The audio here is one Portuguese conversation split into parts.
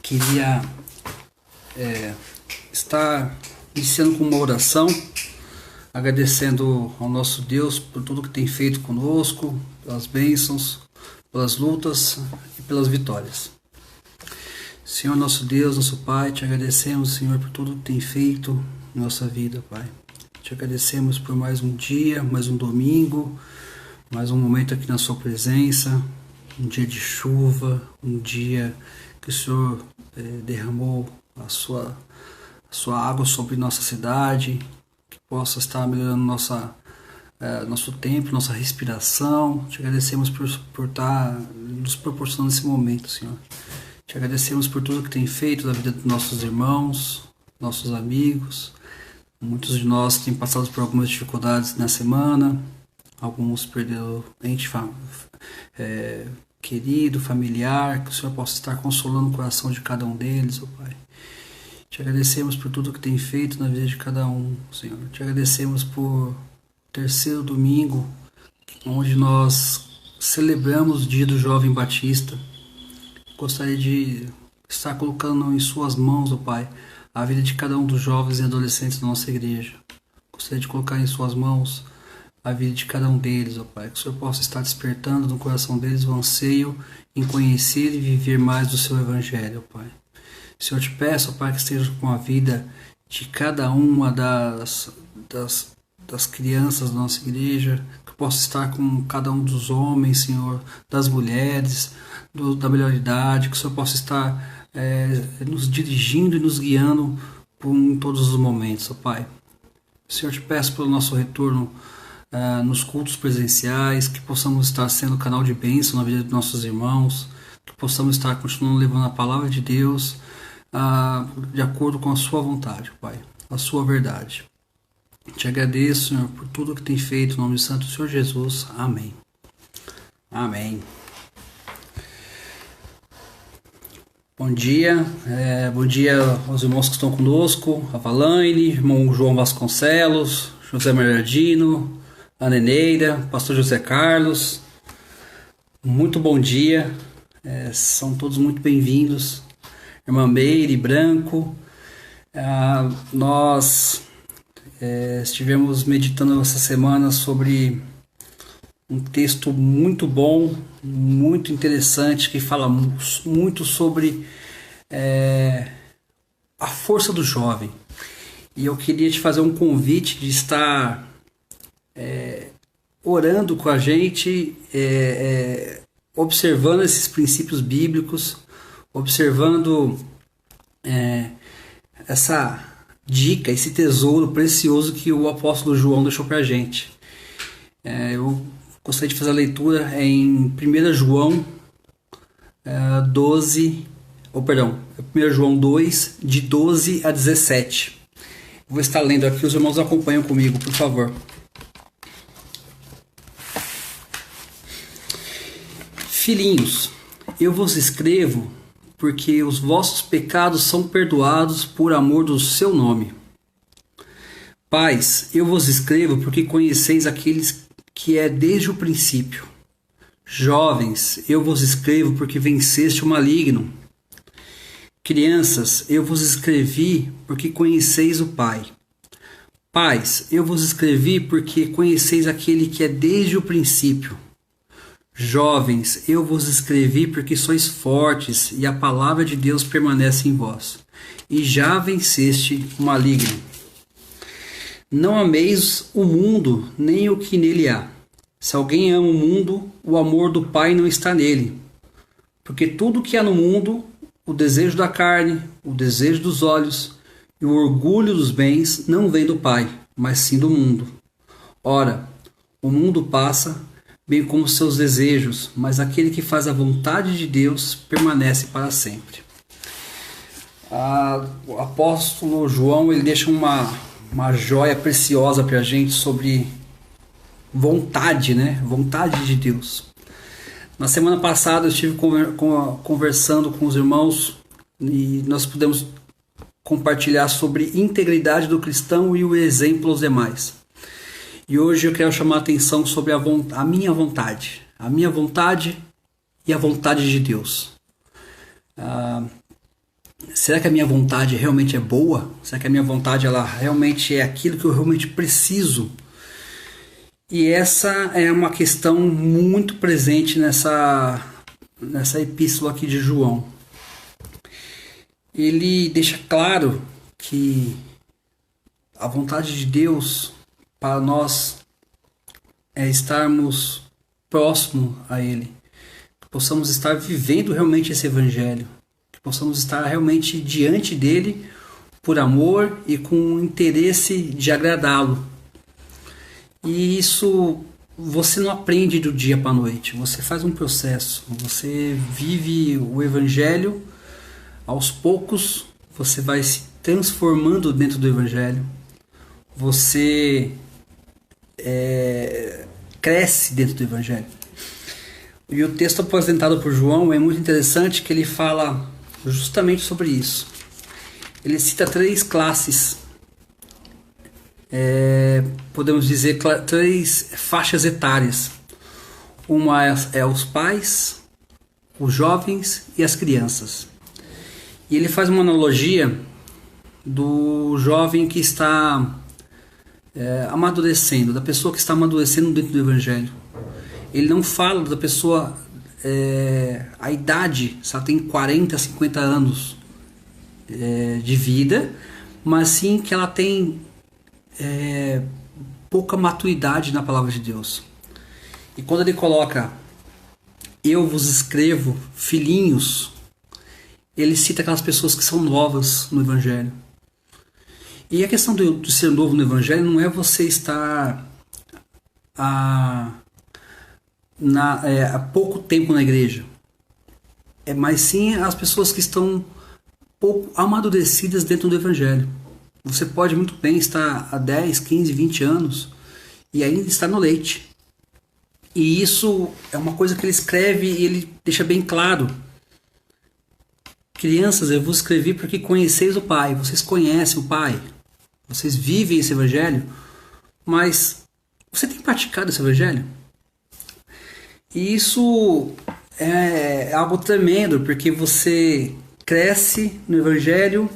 queria estar iniciando com uma oração, agradecendo ao nosso Deus por tudo que tem feito conosco, pelas bênçãos, pelas lutas e pelas vitórias. Senhor nosso Deus, nosso Pai, te agradecemos, Senhor, por tudo que tem feito em nossa vida, Pai. Te agradecemos por mais um dia, mais um domingo, mais um momento aqui na sua presença, um dia de chuva, um dia que o Senhor derramou a sua água sobre nossa cidade, que possa estar melhorando nosso tempo, nossa respiração. Te agradecemos por estar nos proporcionando esse momento, Senhor. Te agradecemos por tudo que tem feito na vida dos nossos irmãos, nossos amigos. Muitos de nós têm passado por algumas dificuldades na semana, alguns perderam ente querido, familiar, que o Senhor possa estar consolando o coração de cada um deles, ó Pai. Te agradecemos por tudo que tem feito na vida de cada um, Senhor. Te agradecemos por terceiro domingo, onde nós celebramos o dia do jovem batista. Gostaria de estar colocando em suas mãos, ó Pai, a vida de cada um dos jovens e adolescentes da nossa igreja. Gostaria de colocar em suas mãos a vida de cada um deles, ó Pai, que o Senhor possa estar despertando no coração deles o anseio em conhecer e viver mais do seu evangelho, ó Pai. Senhor, te peço, ó Pai, que esteja com a vida de cada uma das crianças da nossa igreja, que possa estar com cada um dos homens, Senhor, das mulheres, da melhor idade, que o Senhor possa estar nos dirigindo e nos guiando em todos os momentos, ó Pai. Senhor, te peço pelo nosso retorno nos cultos presenciais, que possamos estar sendo canal de bênção na vida dos nossos irmãos, que possamos estar continuando levando a palavra de Deus de acordo com a sua vontade, Pai, a sua verdade. Te agradeço, Senhor, por tudo que tem feito, em nome do Santo Senhor Jesus. Amém. Amém. Bom dia aos irmãos que estão conosco, a Valaine, irmão João Vasconcelos, José Mariardino, a Neneida, pastor José Carlos. Muito bom dia, são todos muito bem-vindos. Irmã Meire Branco, nós estivemos meditando essa semana sobre um texto muito bom, muito interessante, que fala muito sobre a força do jovem. E eu queria te fazer um convite de estar orando com a gente, observando esses princípios bíblicos, observando essa dica, esse tesouro precioso que o apóstolo João deixou para a gente. Eu gostaria de fazer a leitura em 1 João 1 João 2, de 12 a 17. Vou estar lendo aqui, os irmãos acompanham comigo, por favor. Filhinhos, eu vos escrevo porque os vossos pecados são perdoados por amor do seu nome. Pais, eu vos escrevo porque conheceis aqueles que é desde o princípio. Jovens, eu vos escrevo porque venceste o maligno. Crianças, eu vos escrevi porque conheceis o Pai. Pais, eu vos escrevi porque conheceis aquele que é desde o princípio. Jovens, eu vos escrevi porque sois fortes e a palavra de Deus permanece em vós, e já venceste o maligno. Não ameis o mundo, nem o que nele há. Se alguém ama o mundo, o amor do Pai não está nele. Porque tudo que há no mundo, o desejo da carne, o desejo dos olhos e o orgulho dos bens, não vem do Pai, mas sim do mundo. Ora, o mundo passa, bem como seus desejos, mas aquele que faz a vontade de Deus permanece para sempre. O apóstolo João, ele deixa uma joia preciosa para a gente sobre vontade, né? Vontade de Deus. Na semana passada eu estive conversando com os irmãos e nós pudemos compartilhar sobre integridade do cristão e o exemplo aos demais. E hoje eu quero chamar a atenção sobre a minha vontade e a vontade de Deus. será que a minha vontade realmente é boa? Será que a minha vontade ela realmente é aquilo que eu realmente preciso? E essa é uma questão muito presente nessa epístola aqui de João. Ele deixa claro que a vontade de Deus para nós é estarmos próximo a Ele, que possamos estar vivendo realmente esse Evangelho, que possamos estar realmente diante dele por amor e com interesse de agradá-lo. E isso você não aprende do dia para a noite, você faz um processo, você vive o Evangelho, aos poucos você vai se transformando dentro do Evangelho, você cresce dentro do Evangelho. E o texto apresentado por João é muito interessante, que ele fala justamente sobre isso. Ele cita 3 classes, podemos dizer 3 faixas etárias. Uma é os pais, os jovens e as crianças. E ele faz uma analogia do jovem que está amadurecendo, da pessoa que está amadurecendo dentro do Evangelho. Ele não fala da pessoa, a idade, se ela tem 40, 50 anos de vida, mas sim que ela tem pouca maturidade na palavra de Deus. E quando ele coloca eu vos escrevo, filhinhos, ele cita aquelas pessoas que são novas no Evangelho. E a questão de ser novo no Evangelho não é você estar há pouco tempo na igreja, mas sim as pessoas que estão pouco amadurecidas dentro do Evangelho. Você pode muito bem estar há 10, 15, 20 anos e ainda estar no leite. E isso é uma coisa que ele escreve e ele deixa bem claro. Crianças, eu vos escrevi porque conheceis o Pai. Vocês conhecem o Pai. Vocês vivem esse Evangelho. Mas você tem praticado esse Evangelho? E isso é algo tremendo, porque você cresce no Evangelho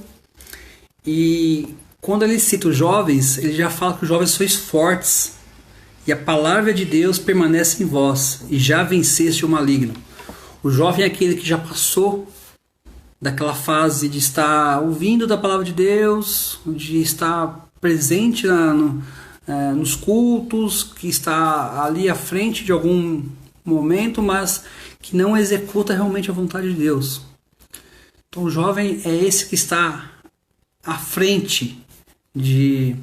e quando ele cita os jovens, ele já fala que os jovens sois fortes e a palavra de Deus permanece em vós e já venceste o maligno. O jovem é aquele que já passou daquela fase de estar ouvindo da palavra de Deus, de estar presente nos cultos, que está ali à frente de algum momento, mas que não executa realmente a vontade de Deus. Então o jovem é esse que está à frente de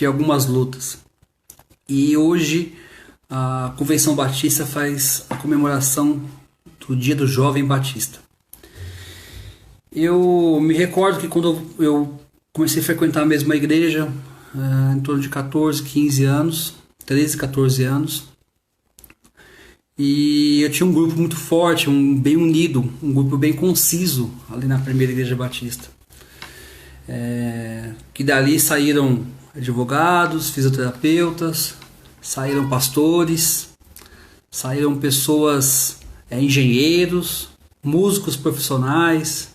algumas lutas. E hoje a Convenção Batista faz a comemoração do Dia do Jovem Batista. Eu me recordo que quando eu comecei a frequentar a mesma igreja, em torno de 14, 15 anos, 13, 14 anos, e eu tinha um grupo muito forte, bem unido, um grupo bem conciso ali na primeira igreja batista. Que dali saíram advogados, fisioterapeutas, saíram pastores, saíram pessoas, engenheiros, músicos profissionais,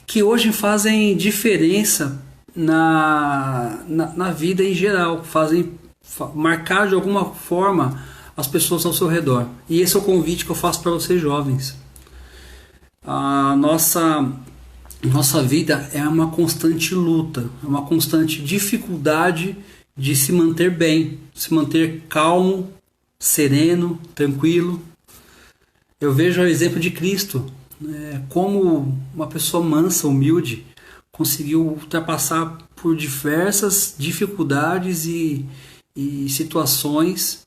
que hoje fazem diferença na vida em geral, marcar de alguma forma as pessoas ao seu redor. E esse é o convite que eu faço para vocês jovens. A nossa vida é uma constante luta, é uma constante dificuldade de se manter bem, se manter calmo, sereno, tranquilo. Eu vejo o exemplo de Cristo, como uma pessoa mansa, humilde, conseguiu ultrapassar por diversas dificuldades e situações,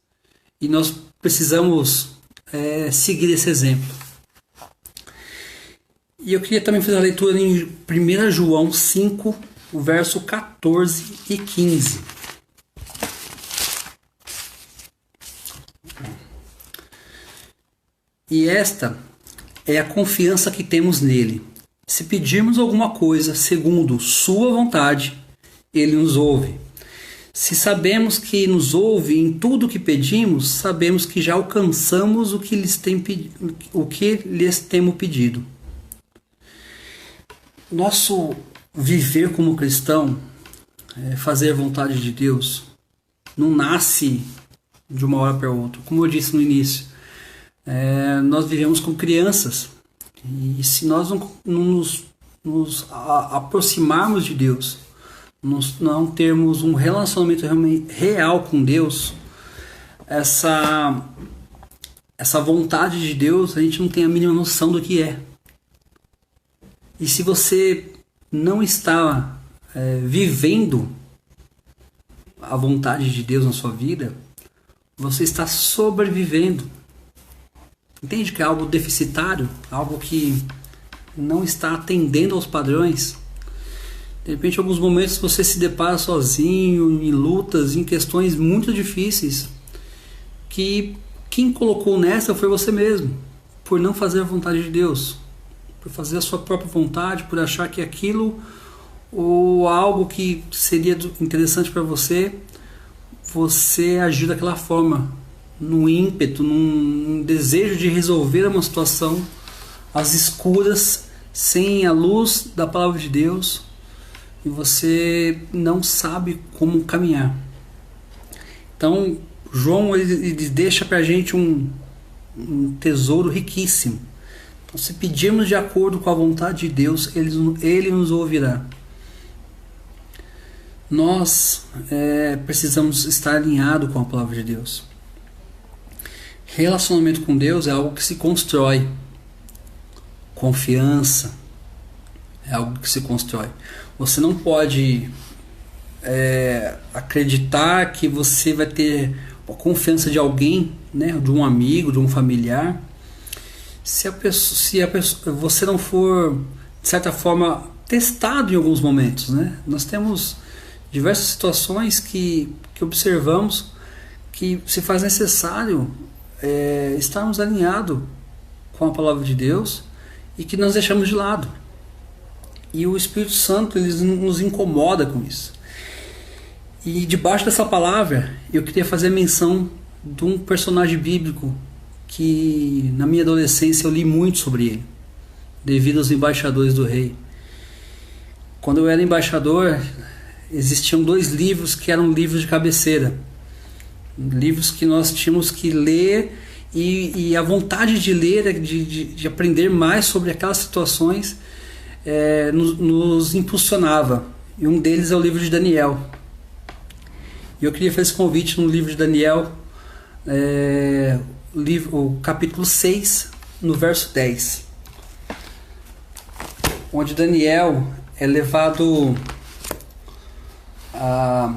e nós precisamos seguir esse exemplo. E eu queria também fazer a leitura em 1 João 5, o verso 14 e 15. E esta é a confiança que temos nele. Se pedirmos alguma coisa segundo sua vontade, ele nos ouve. Se sabemos que nos ouve em tudo o que pedimos, sabemos que já alcançamos o que lhes temos pedido. Nosso viver como cristão, fazer a vontade de Deus, não nasce de uma hora para outra. Como eu disse no início, nós vivemos como crianças. E se nós não nos aproximarmos de Deus, não termos um relacionamento real com Deus, essa vontade de Deus, a gente não tem a mínima noção do que é. E se você não está vivendo a vontade de Deus na sua vida, você está sobrevivendo. Entende que é algo deficitário, algo que não está atendendo aos padrões? De repente, em alguns momentos você se depara sozinho, em lutas, em questões muito difíceis, que quem colocou nessa foi você mesmo, por não fazer a vontade de Deus, por fazer a sua própria vontade, por achar que aquilo ou algo que seria interessante para você, você agiu daquela forma, num ímpeto, num desejo de resolver uma situação às escuras, sem a luz da palavra de Deus, e você não sabe como caminhar. Então, João ele deixa para a gente um tesouro riquíssimo. Então, se pedirmos de acordo com a vontade de Deus, Ele nos ouvirá. Nós precisamos estar alinhados com a palavra de Deus. Relacionamento com Deus é algo que se constrói. Confiança é algo que se constrói. Você não pode acreditar que você vai ter a confiança de alguém, né, de um amigo, de um familiar, se você não for, de certa forma, testado em alguns momentos, né? Nós temos diversas situações que observamos que se faz necessário estarmos alinhados com a palavra de Deus e que nós deixamos de lado. E o Espírito Santo ele nos incomoda com isso. E debaixo dessa palavra eu queria fazer menção de um personagem bíblico que na minha adolescência eu li muito sobre ele, devido aos embaixadores do rei. Quando eu era embaixador, existiam 2 livros que eram livros de cabeceira, livros que nós tínhamos que ler, e a vontade de ler, de aprender mais sobre aquelas situações, nos impulsionava. E um deles é o livro de Daniel. E eu queria fazer esse convite no livro de Daniel, o capítulo 6, no verso 10, onde Daniel é levado a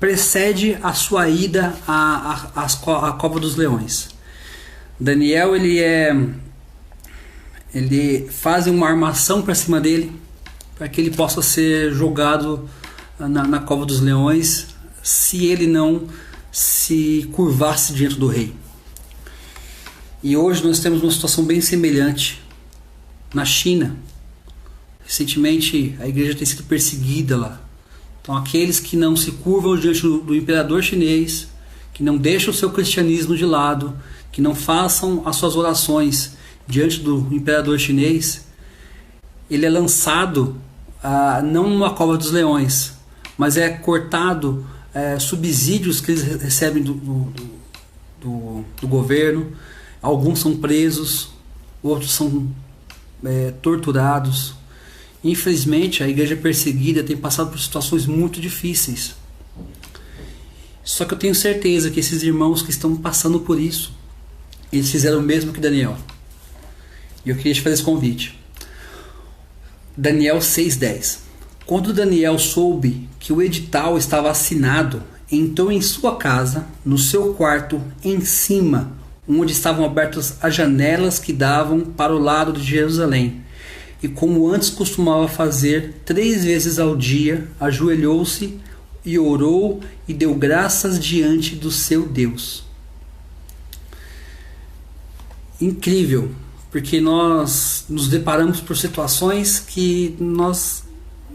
precede a sua ida à cova dos leões. Daniel ele faz uma armação para cima dele, para que ele possa ser jogado na cova dos leões, se ele não se curvasse diante do rei. E hoje nós temos uma situação bem semelhante na China. Recentemente a igreja tem sido perseguida lá. Então aqueles que não se curvam diante do imperador chinês, que não deixam o seu cristianismo de lado, que não façam as suas orações diante do imperador chinês, ele é lançado não numa cova dos leões, mas é cortado subsídios que eles recebem do governo. Alguns são presos, outros são torturados. Infelizmente a igreja perseguida tem passado por situações muito difíceis. Só que eu tenho certeza que esses irmãos que estão passando por isso, eles fizeram o mesmo que Daniel. E eu queria te fazer esse convite. Daniel 6:10. Quando Daniel soube que o edital estava assinado, entrou em sua casa, no seu quarto, em cima, onde estavam abertas as janelas que davam para o lado de Jerusalém. E como antes costumava fazer, 3 vezes ao dia, ajoelhou-se e orou e deu graças diante do seu Deus. Incrível, porque nós nos deparamos por situações que nós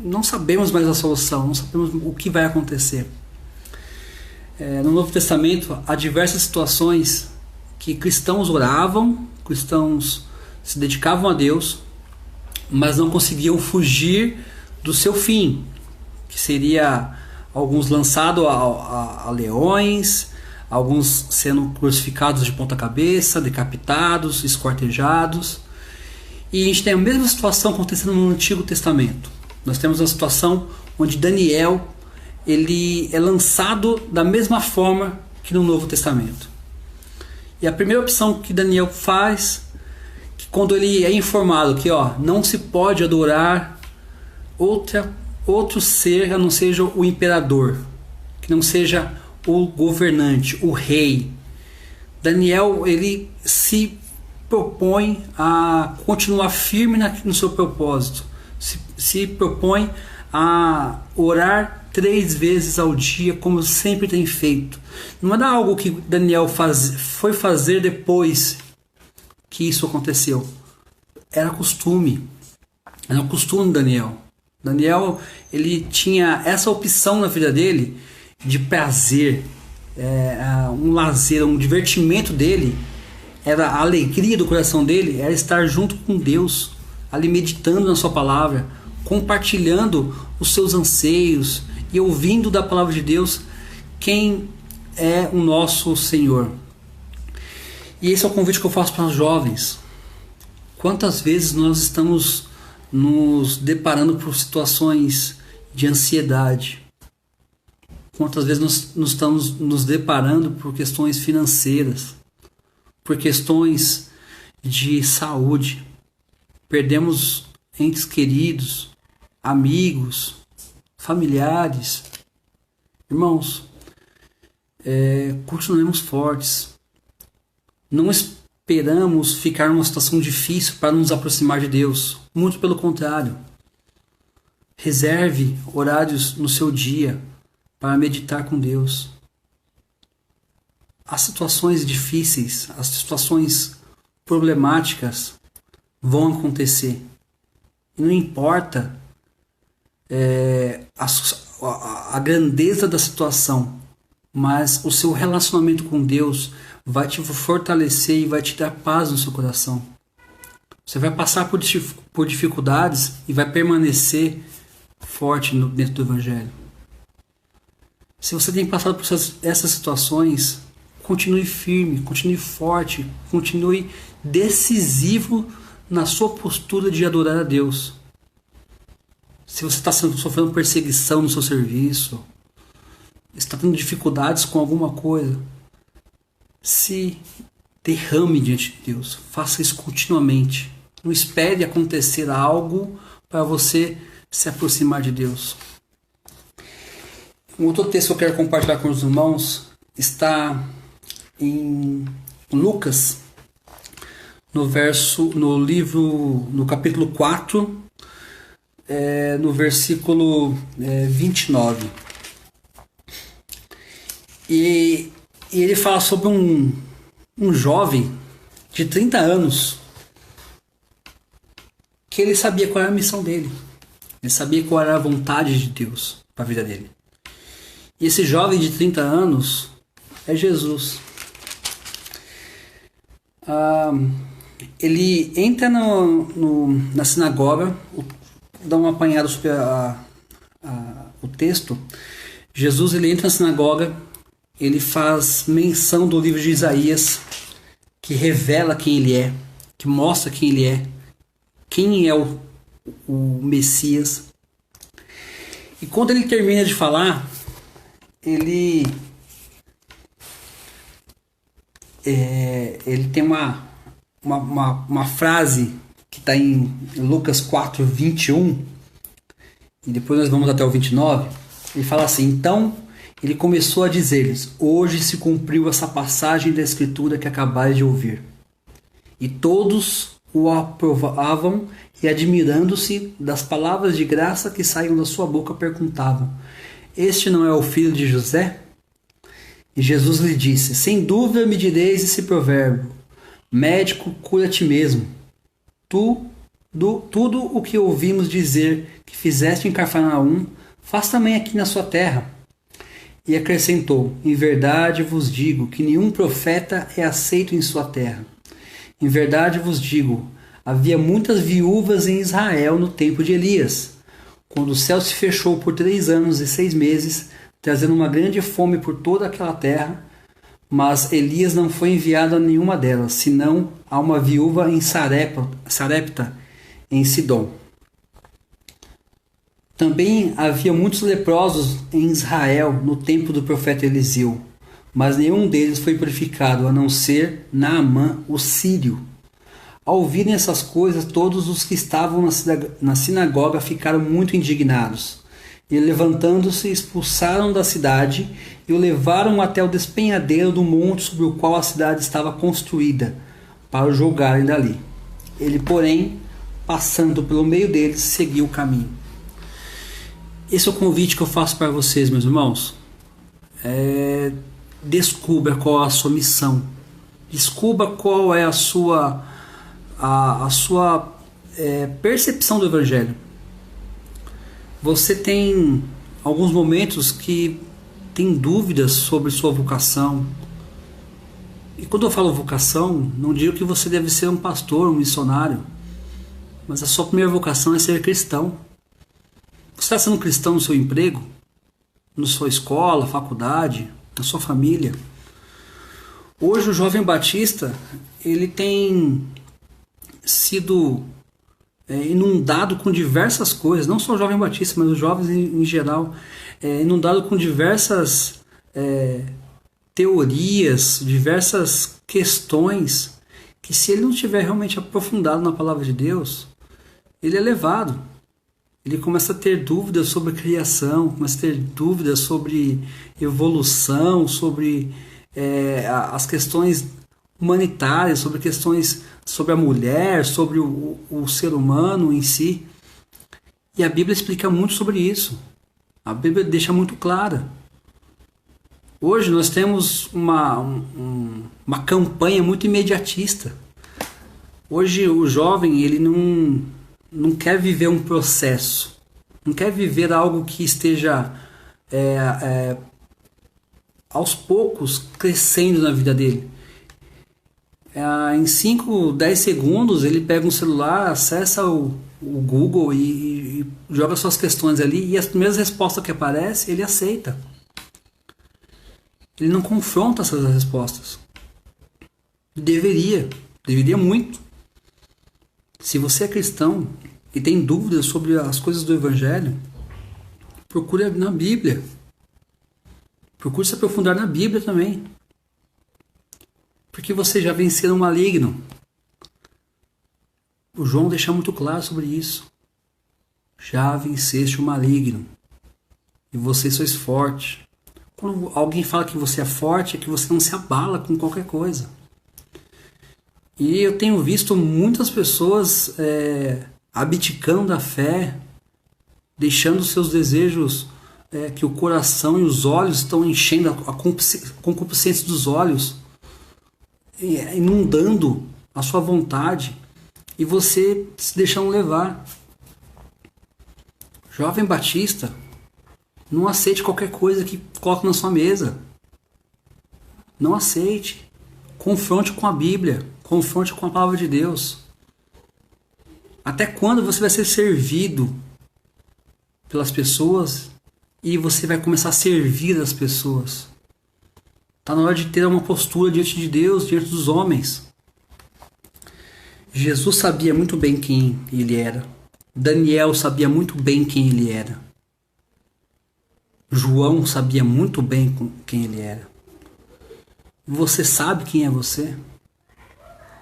não sabemos mais a solução, não sabemos o que vai acontecer. No Novo Testamento há diversas situações que cristãos oravam, cristãos se dedicavam a Deus, mas não conseguiam fugir do seu fim, que seria alguns lançados a leões, alguns sendo crucificados de ponta cabeça, decapitados, esquartejados. E a gente tem a mesma situação acontecendo no Antigo Testamento. Nós temos uma situação onde Daniel ele é lançado da mesma forma que no Novo Testamento. E a primeira opção que Daniel faz, que quando ele é informado que não se pode adorar outro ser a não seja o imperador, que não seja o governante, o rei. Daniel ele se propõe a continuar firme no seu propósito, se propõe a orar 3 vezes ao dia, como sempre tem feito. Não era algo que Daniel foi fazer depois que isso aconteceu. Era costume. Era o costume de Daniel. Daniel ele tinha essa opção na vida dele de prazer, um lazer, um divertimento dele, era a alegria do coração dele, era estar junto com Deus, ali meditando na sua palavra, compartilhando os seus anseios e ouvindo da palavra de Deus quem é o nosso Senhor. E esse é o convite que eu faço para os jovens. Quantas vezes nós estamos nos deparando por situações de ansiedade? Quantas vezes nós estamos nos deparando por questões financeiras, por questões de saúde? Perdemos entes queridos, amigos, familiares. Irmãos, continuemos fortes. Não esperamos ficar numa situação difícil para nos aproximar de Deus. Muito pelo contrário. Reserve horários no seu dia para meditar com Deus. As situações difíceis, as situações problemáticas vão acontecer. E não importa a grandeza da situação, mas o seu relacionamento com Deus vai te fortalecer e vai te dar paz no seu coração. Você vai passar por dificuldades e vai permanecer forte dentro do Evangelho. Se você tem passado por essas situações, continue firme, continue forte, continue decisivo na sua postura de adorar a Deus. Se você está sofrendo perseguição no seu serviço, está tendo dificuldades com alguma coisa, se derrame diante de Deus. Faça isso continuamente. Não espere acontecer algo para você se aproximar de Deus. Um outro texto que eu quero compartilhar com os irmãos está em Lucas, no capítulo 4, no versículo 29. E ele fala sobre um jovem de 30 anos que ele sabia qual era a missão dele. Ele sabia qual era a vontade de Deus para a vida dele. E esse jovem de 30 anos é Jesus. Ele entra na sinagoga, dá uma apanhada sobre o texto. Jesus ele entra na sinagoga, ele faz menção do livro de Isaías, que revela quem ele é, que mostra quem ele é, quem é o Messias. E quando ele termina de falar, ele tem uma frase que está em Lucas 4, 21, e depois nós vamos até o 29. Ele fala assim: então ele começou a dizer-lhes: hoje se cumpriu essa passagem da Escritura que acabais de ouvir. E todos o aprovavam e, admirando-se das palavras de graça que saíam da sua boca, perguntavam: este não é o filho de José? E Jesus lhe disse: sem dúvida me direis esse provérbio: médico, cura a ti mesmo. Tudo o que ouvimos dizer que fizeste em Cafarnaum, faz também aqui na sua terra. E acrescentou: em verdade vos digo que nenhum profeta é aceito em sua terra. Em verdade vos digo, havia muitas viúvas em Israel no tempo de Elias, quando o céu se fechou por 3 anos e 6 meses, trazendo uma grande fome por toda aquela terra. Mas Elias não foi enviado a nenhuma delas, senão a uma viúva em Sarepta, em Sidom. Também havia muitos leprosos em Israel no tempo do profeta Eliseu, mas nenhum deles foi purificado, a não ser Naamã, o sírio. Ao ouvirem essas coisas, todos os que estavam na sinagoga ficaram muito indignados. E levantando-se, expulsaram da cidade e o levaram até o despenhadeiro do monte sobre o qual a cidade estava construída, para o julgarem dali. Ele, porém, passando pelo meio deles, seguiu o caminho. Esse é o convite que eu faço para vocês, meus irmãos. Descubra qual é a sua missão. Descubra qual é a sua percepção do Evangelho. Você tem alguns momentos que tem dúvidas sobre sua vocação. E quando eu falo vocação, não digo que você deve ser um pastor, um missionário. Mas a sua primeira vocação é ser cristão. Você está sendo cristão no seu emprego? Na sua escola, faculdade, na sua família? Hoje o jovem batista, ele tem sido inundado com diversas coisas, não só o jovem batista, mas os jovens em geral, inundado com diversas teorias, diversas questões, que se ele não estiver realmente aprofundado na palavra de Deus, ele é levado. Ele começa a ter dúvidas sobre criação, começa a ter dúvidas sobre evolução, sobre as questões humanitárias, sobre questões sobre a mulher, sobre o ser humano em si. E a Bíblia explica muito sobre isso. A Bíblia deixa muito clara. Hoje nós temos uma campanha muito imediatista. Hoje o jovem, ele não quer viver um processo, não quer viver algo que esteja aos poucos crescendo na vida dele. Em 5, 10 segundos ele pega um celular, acessa o Google e joga suas questões ali, e as primeiras respostas que aparecem ele aceita. Ele não confronta essas respostas. Deveria muito. Se você é cristão e tem dúvidas sobre as coisas do Evangelho, procure na Bíblia. Procure se aprofundar na Bíblia também. Porque você já venceu o maligno. O João deixa muito claro sobre isso. Já venceste o maligno. E vocês sois fortes. Quando alguém fala que você é forte, é que você não se abala com qualquer coisa. E eu tenho visto muitas pessoas abdicando da fé, deixando seus desejos, que o coração e os olhos estão enchendo, a concupiscência dos olhos, inundando a sua vontade, e você se deixando levar. Jovem batista, não aceite qualquer coisa que coloque na sua mesa. Não aceite. Confronte com a Bíblia. Confronte com a palavra de Deus. Até quando você vai ser servido pelas pessoas e você vai começar a servir as pessoas? Está na hora de ter uma postura diante de Deus, diante dos homens. Jesus sabia muito bem quem ele era. Daniel sabia muito bem quem ele era. João sabia muito bem quem ele era. Você sabe quem é você?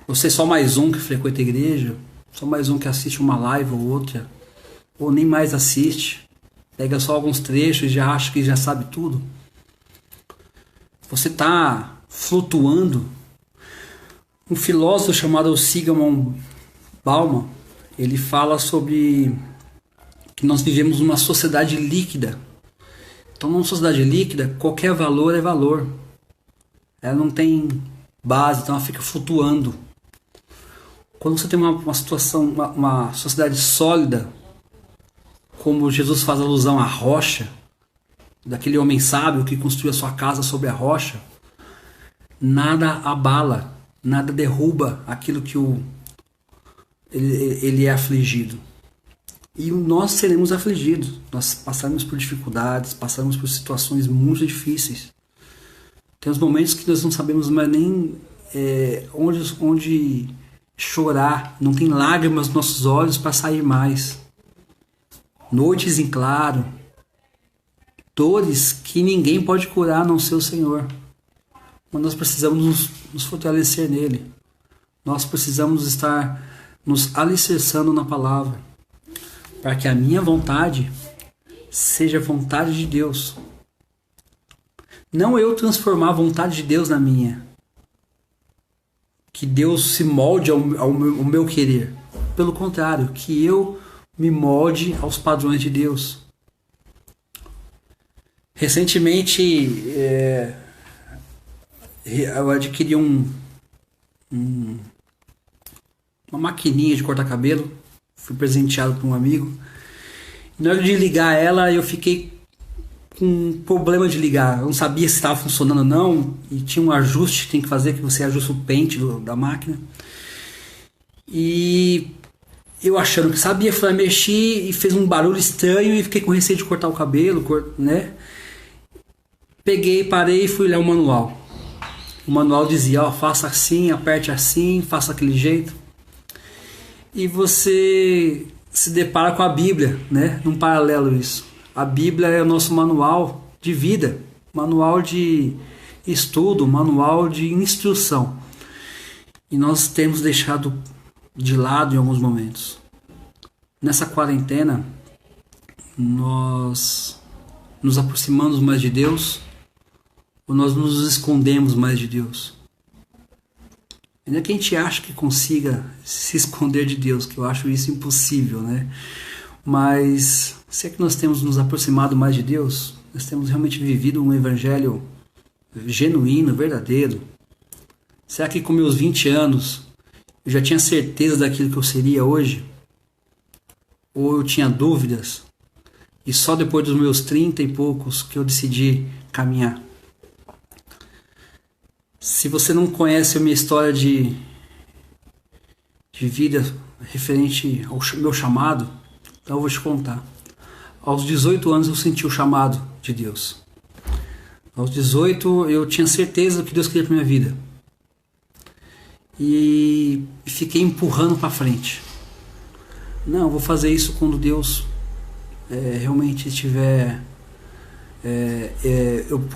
Você é só mais um que frequenta a igreja? Só mais um que assiste uma live ou outra? Ou nem mais assiste? Pega só alguns trechos e já acha que já sabe tudo? Você está flutuando? Um filósofo chamado Zygmunt Bauman, ele fala sobre que nós vivemos numa sociedade líquida. Então, numa sociedade líquida, qualquer valor é valor. Ela não tem base, então ela fica flutuando. Quando você tem uma situação, uma sociedade sólida, como Jesus faz alusão à rocha, daquele homem sábio que construiu a sua casa sobre a rocha, nada abala, nada derruba aquilo que ele é afligido. E nós seremos afligidos, nós passaremos por dificuldades, passaremos por situações muito difíceis. Tem uns momentos que nós não sabemos mais nem onde chorar, não tem lágrimas nos nossos olhos para sair mais. Noites em claro, dores que ninguém pode curar a não ser o Senhor. Mas nós precisamos nos fortalecer nele. Nós precisamos estar nos alicerçando na palavra, para que a minha vontade seja a vontade de Deus. Não eu transformar a vontade de Deus na minha. Que Deus se molde ao meu querer. Pelo contrário, que eu me molde aos padrões de Deus. Recentemente eu adquiri uma maquininha de cortar cabelo. Fui presenteado por um amigo. E na hora de ligar ela, eu fiquei com um problema de ligar. Eu não sabia se estava funcionando ou não. E tinha um ajuste que tem que fazer, que você ajusta o pente da máquina. E eu achando que sabia, fui lá mexer e fez um barulho estranho e fiquei com receio de cortar o cabelo, né? Peguei, parei e fui ler o manual. O manual dizia, ó, faça assim, aperte assim, faça aquele jeito. E você se depara com a Bíblia, né? Num paralelo isso. A Bíblia é o nosso manual de vida, manual de estudo, manual de instrução. E nós temos deixado de lado em alguns momentos. Nessa quarentena, nós nos aproximamos mais de Deus ou nós nos escondemos mais de Deus? Ainda que a gente ache que consiga se esconder de Deus, que eu acho isso impossível, né? Mas se é que nós temos nos aproximado mais de Deus, nós temos realmente vivido um evangelho genuíno, verdadeiro. Será que com meus 20 anos eu já tinha certeza daquilo que eu seria hoje? Ou eu tinha dúvidas? E só depois dos meus 30 e poucos que eu decidi caminhar? Se você não conhece a minha história de vida referente ao meu chamado, então eu vou te contar. Aos 18 anos eu senti o chamado de Deus. Aos 18 eu tinha certeza do que Deus queria para minha vida. E fiquei empurrando para frente. Não, eu vou fazer isso quando Deus realmente estiver...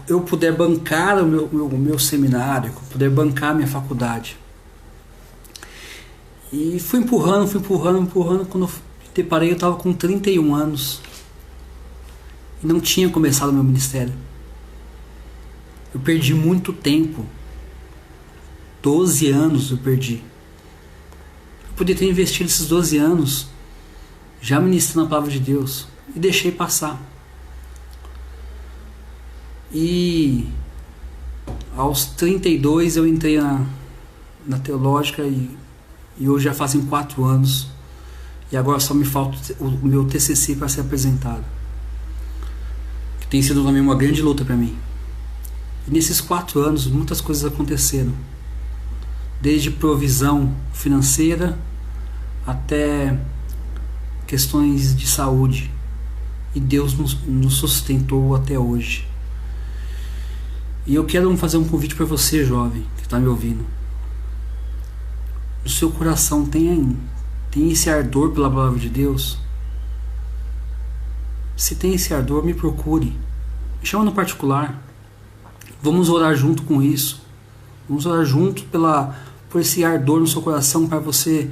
eu puder bancar o meu seminário, eu puder bancar a minha faculdade. E fui empurrando. Quando eu deparei, eu estava com 31 anos e não tinha começado o meu ministério. Eu perdi muito tempo. 12 anos eu perdi. Eu podia ter investido esses 12 anos já ministrando a palavra de Deus e deixei passar. E aos 32 eu entrei na teológica e hoje já fazem 4 anos. E agora só me falta o meu TCC para ser apresentado. Que tem sido também uma grande luta para mim. E nesses 4 anos muitas coisas aconteceram. Desde provisão financeira até questões de saúde. E Deus nos sustentou até hoje. E eu quero fazer um convite para você, jovem, que está me ouvindo. No seu coração tem esse ardor pela palavra de Deus? Se tem esse ardor, me procure. Me chama no particular. Vamos orar junto com isso. Vamos orar junto por esse ardor no seu coração, para você,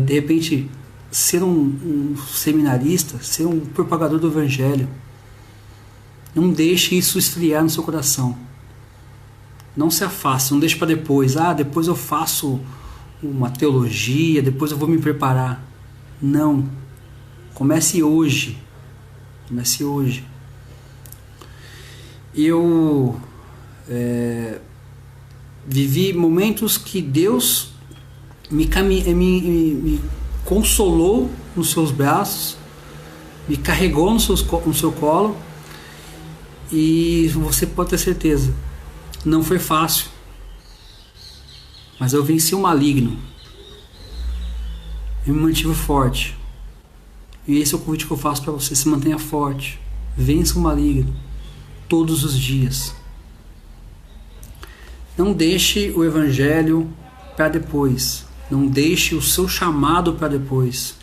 de repente, ser um seminarista, ser um propagador do Evangelho. Não deixe isso esfriar no seu coração. Não se afaste, não deixe para depois. Depois eu faço uma teologia, depois eu vou me preparar. Não. Comece hoje. Comece hoje. Eu vivi momentos que Deus me consolou nos seus braços, me carregou no seu colo, E você pode ter certeza, não foi fácil, mas eu venci o maligno e me mantive forte. E esse é o convite que eu faço para você: se mantenha forte, vença o maligno todos os dias. Não deixe o evangelho para depois, não deixe o seu chamado para depois.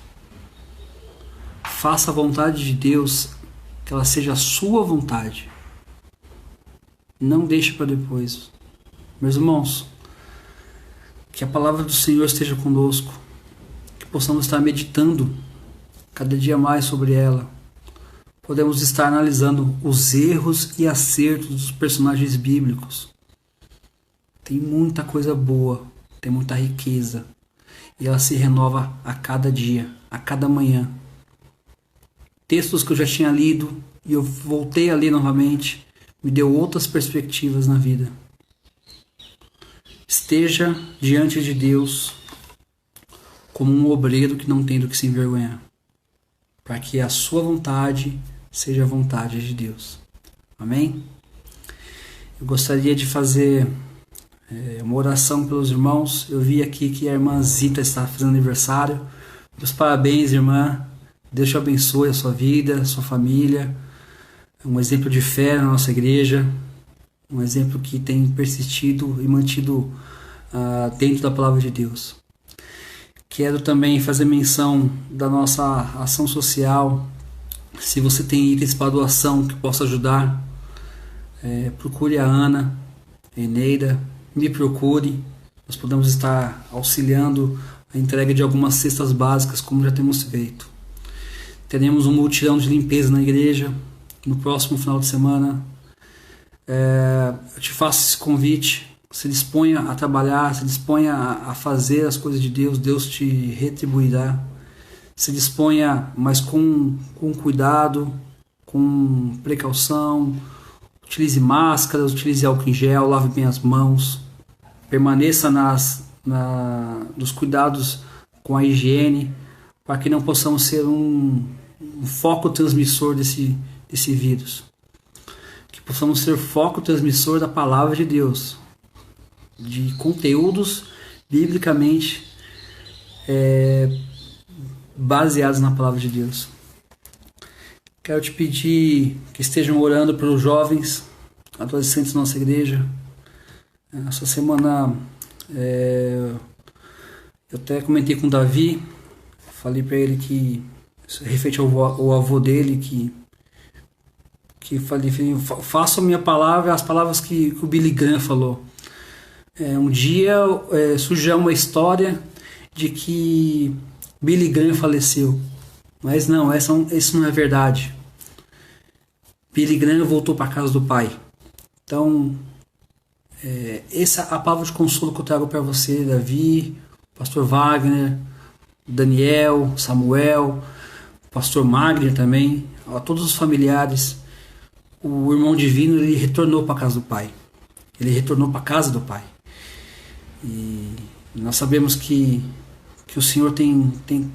Faça a vontade de Deus, que ela seja a sua vontade. Não deixe para depois. Meus irmãos, que a palavra do Senhor esteja conosco, que possamos estar meditando cada dia mais sobre ela. Podemos estar analisando os erros e acertos dos personagens bíblicos. Tem muita coisa boa, tem muita riqueza, e ela se renova a cada dia, a cada manhã. Textos que eu já tinha lido e eu voltei a ler novamente, me deu outras perspectivas na vida. Esteja diante de Deus como um obreiro que não tem do que se envergonhar, para que a sua vontade seja a vontade de Deus. Amém? Eu gostaria de fazer uma oração pelos irmãos. Eu vi aqui que a irmã Zita está fazendo aniversário. Meus parabéns, irmã. Deus te abençoe a sua vida, a sua família. É um exemplo de fé na nossa igreja. Um exemplo que tem persistido e mantido dentro da palavra de Deus. Quero também fazer menção da nossa ação social. Se você tem itens para doação que possa ajudar, procure a Ana, a Eneida, me procure. Nós podemos estar auxiliando a entrega de algumas cestas básicas, como já temos feito. Teremos um mutirão de limpeza na igreja no próximo final de semana. Eu te faço esse convite. Se disponha a trabalhar, se disponha a fazer as coisas de Deus. Deus te retribuirá. Se disponha, mas com cuidado, com precaução. Utilize máscaras, utilize álcool em gel, lave bem as mãos. Permaneça nos cuidados com a higiene, para que não possamos ser um foco transmissor desse vírus. Que possamos ser foco transmissor da palavra de Deus, de conteúdos biblicamente baseados na palavra de Deus. Quero te pedir que estejam orando pelos jovens, adolescentes da nossa igreja. Essa semana eu até comentei com o Davi, falei para ele que, referente ao avô dele, que falei, faço a minha palavra, as palavras que o Billy Graham falou. Um dia surgiu uma história de que Billy Graham faleceu, mas não, isso não é verdade. Billy Graham voltou para a casa do pai. Então, essa é a palavra de consolo que eu trago para você, Davi, pastor Wagner, Daniel, Samuel, pastor Magner também, a todos os familiares. O irmão divino, ele retornou para a casa do pai. Ele retornou para a casa do pai. E nós sabemos que o Senhor tem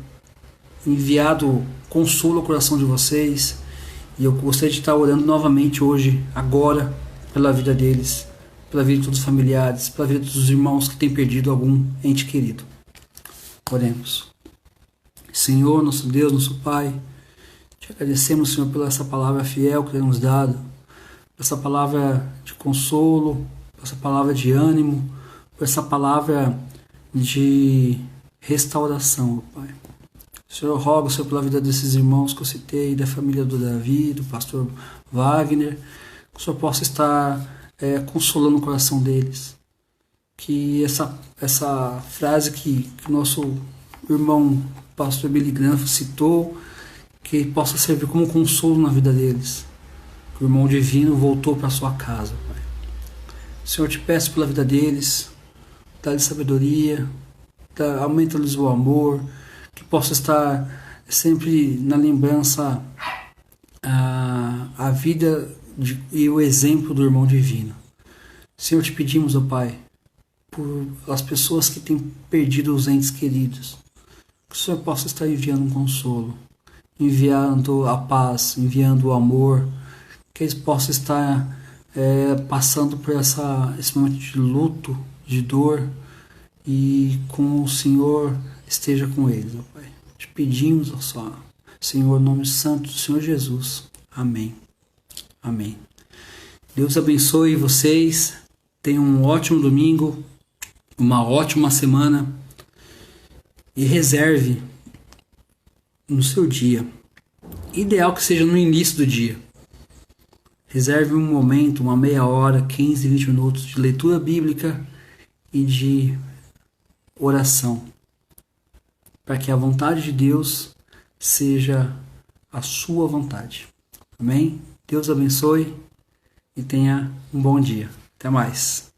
enviado consolo ao coração de vocês. E eu gostaria de estar orando novamente hoje, agora, pela vida deles, pela vida de todos os familiares, pela vida dos irmãos que têm perdido algum ente querido. Oremos. Senhor, nosso Deus, nosso Pai, te agradecemos, Senhor, pela essa palavra fiel que nos dado, por essa palavra de consolo, por essa palavra de ânimo, por essa palavra de restauração, Pai. Senhor, eu rogo, Senhor, pela vida desses irmãos que eu citei, da família do Davi, do pastor Wagner, que o Senhor possa estar consolando o coração deles. Que essa frase que o nosso irmão pastor Billy Graham citou, que possa servir como consolo na vida deles. Que o irmão divino voltou para sua casa, Pai. Senhor, eu te peço pela vida deles, dá-lhes sabedoria, aumenta-lhes o amor, que possa estar sempre na lembrança a vida e o exemplo do irmão divino. Senhor, te pedimos, ó Pai, por as pessoas que têm perdido os entes queridos, que o Senhor possa estar enviando um consolo, enviando a paz, enviando o amor, que eles possam estar passando por esse momento de luto, de dor, e com o Senhor esteja com eles, ó Pai. Te pedimos, ó só, Senhor, em nome santo do Senhor Jesus. Amém. Amém. Deus abençoe vocês. Tenham um ótimo domingo, uma ótima semana e reserve no seu dia. Ideal que seja no início do dia. Reserve um momento, uma meia hora, 15, 20 minutos de leitura bíblica e de oração, para que a vontade de Deus seja a sua vontade. Amém? Deus abençoe e tenha um bom dia. Até mais.